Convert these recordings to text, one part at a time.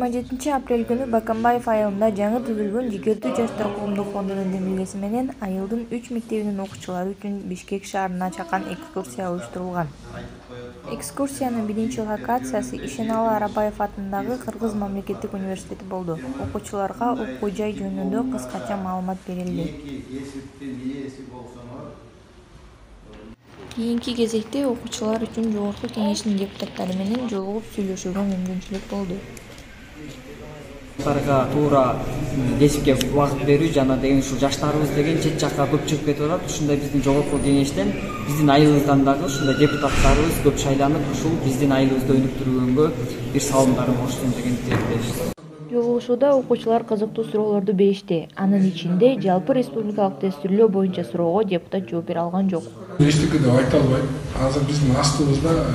27 апрель күнү Бакамбаев айылында жаңы түзүлгөн Жигердүү жаштар коомдук фондунун демилгеси менен айылдын 3 мектебинин окуучулары үчүн Бишкек шаарына чакан экскурсия уюштурулган. Экскурсиянын биринчи локациясы Ишеналы Арабаев атындагы Кыргыз мамлекеттик университети болду. Окуучуларга окуу жай жөнүндө кыскача маалымат берилди. Кийинки кезекте окуучулар үчүн Жогорку Кеңештин депутаттары менен жолугуп сүйлөшүүгө мүмкүнчүлүк болду. Жаштарга туура кесипке убакыт берүү жана деген ушул жаштарыбыз деген чет жакка көп чыгып кетип атат. Ушундай биздин Жогорку Кеңештен биздин айылыбыздан дагы ушундай депутаттарыбыз көп шайланып, ушул биздин айылыбызды өнүктүргөнгө бир салымдарын кошсун деген тилектебиз. Жолугушууда окуучулар кызыктуу суроолорду беришти. Анын ичинде жалпы республикалык дестурлөө боюнча суроого депутат жооп бере алган жок. Эчтеке деп айта албайм. Азыр биздин астыбызда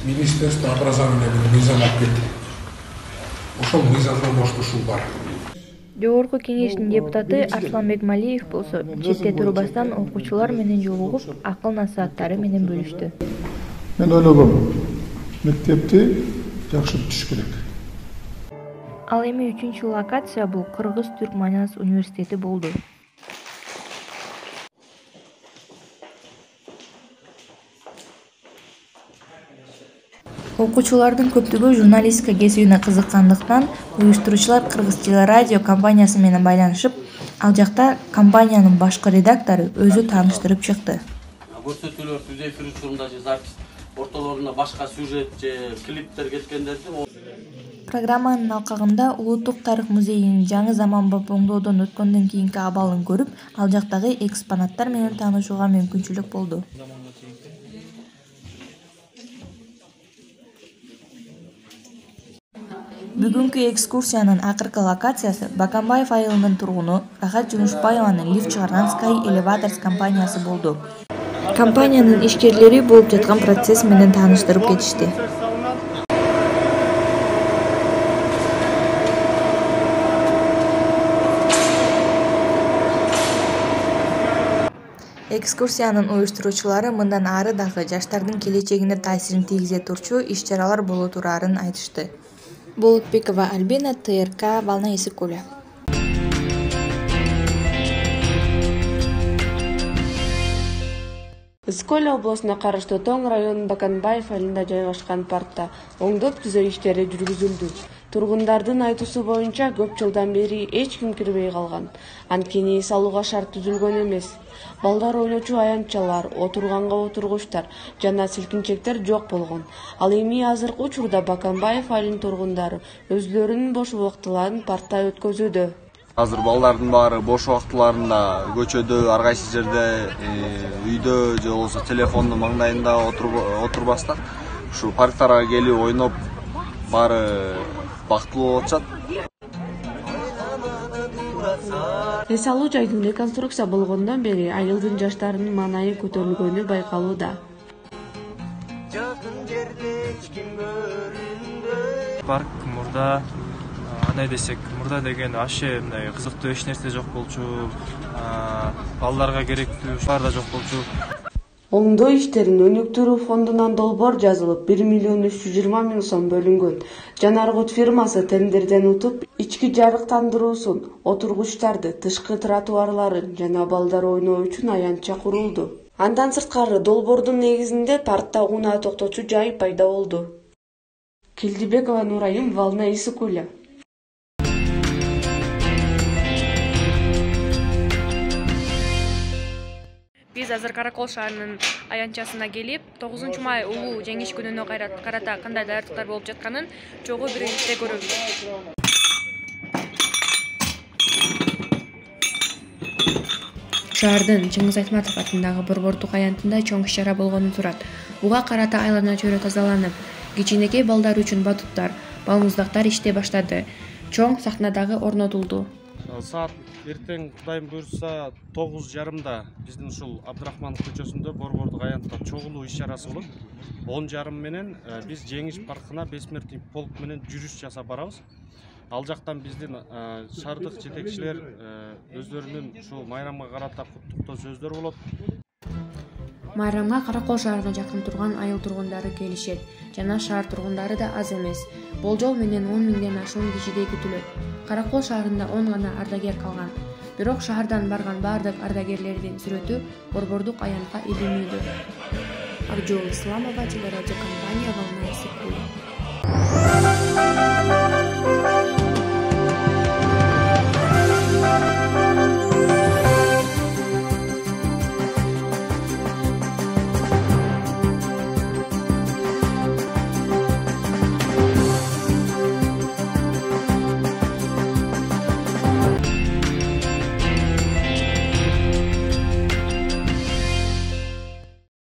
Министерство образования менен мыйзам алып келди. Ошол мыйзамда боштошуу бар. Жогорку Кеңештин депутаты Арсланбек Малиев болсо четте турбастан окуучулар менен жолугуп, акыл насааттары менен бөлүштү. Мен ойлогом, мектепти жакшы бүтүш керек. Ал эми 3-чү локация бул Кыргыз-Түрк Манас университети болду. Окуучулардын көптүгү журналистика кесибине кызыккандыктан уюштуруучулар Кыргыз телерадио компаниясы менен байланышып, ал жакта компаниянын башкы редактору өзү тааныштырып чыкты. Көрсөтүүлөр түз эфир учурунда же запись ортолоруна башка сюжет же клиптер кеткендерди. Программанын алкагында Улуттук тарых музейинин жаңы заманбап оңдоодон өткөндөн кийинки абалын көрүп, ал жактагы экспонаттар менен таанышууга мүмкүнчүлүк болду. Бүгүнкү экскурсиянын акыркы локациясы Бакамбаев айылынын тургуну Рахат Жумушбаеванын лифт чыгарган Sky Elevators компаниясы болду. Компаниянын ишкерлери болуп жаткан процесс менен тааныштырып кетишти. Экскурсиянын уюштуруучулары мындан ары дагы жаштардын келечегине таасирин тийгизе турчу иш-чаралар боло турарын айтышты. Болотбекова Альбина, ТРК, Волна Исыкуля. Ысык-Көл облусуна караштуу Тоң районунун Бакамбаев айылында жайгашкан паркта оңдоп түзөө иштери жүргүзүлдү. Тургундардын айтуусу боюнча көп жылдан бери эч ким кирбей калган. Анткени салууга шарт түзүлгөн эмес. Балдар ойночу аянтчалар, отурганга отургучтар жана силкинчектер жок болгон. Ал эми азыркы учурда Бакамбаев айылынын тургундары өзлөрүнүн бош убактыларын паркта өткөзүүдө. Азыр балдардын баары бош убактыларында көчөдө, ар кайсы жерде, үйдө же болбосо телефондун маңдайында отурбастан ушу парктарга келип ойноп баары бактылуу болуп атышат. Эс алуу жайдын реконструкция болгондон бери айылдын жаштарынын маанайы көтөрүлгөнү байкалууда. Парк мурда андай десек, мурда деген вообще мындай кызыктуу эч нерсе жок болчу, балдарга керектүү шаар да жок болчу. Оңдоо иштерин өнүктүрүү фондунан долбоор жазылып, 1.320.000 сом бөлүнгөн. Жанаргут фирмасы тендерден утуп, ички жарыктандыруусун, отургучтарды, тышкы тротуарларын жана балдар ойноо үчүн аянтча курулду. Андан сырткары долбоордун негизинде паркта унаа токточу жай пайда болду. Келдибекова Нурайым, Волна Исыкуля. Биз азыр Каракол шаарынын аянтчасына келип, 9 май улуу жеңиш күнүнө карата кандай даярдыктар болуп жатканын чогуу биринчиде көрөбүз. Шаардын Чыңгыз Айтматов атындагы борбордук аянтында чоң иш-чара болгонун сурат. Буга карата айлана чөйрө тазаланып, кичинекей балдар үчүн батуттар, балмуздактар иштей баштады. Чоң сахнадагы орнотулду. Саат эртең Кудайым буйрса 9:30 биздин ушул Абдрахманов көчөсүндө борбордук аянтта чогулуу иш-чарасы болот. 10:30 менен биз Жеңиш паркына бесмертный полк менен жүрүш жасап барабыз. Ал жактан биздин шаардык жетекчилер өздөрүнүн ушул майрамга карата куттуктоо сөздөр болот. Майрамга Каракол шаарына жакын турган айыл тургундары келишет жана шаар тургундары да аз эмес. Болжол менен 10 миңден ашуун кишидей күтүлөт. Каракол шаарында 10 гана ардагер калган. Бирок шаардан барган бардык ардагерлердин сүрөтү Борбордук аянтка илинүүдө. Акжол Исламова, телерадиокомпания «Волна Исыкули».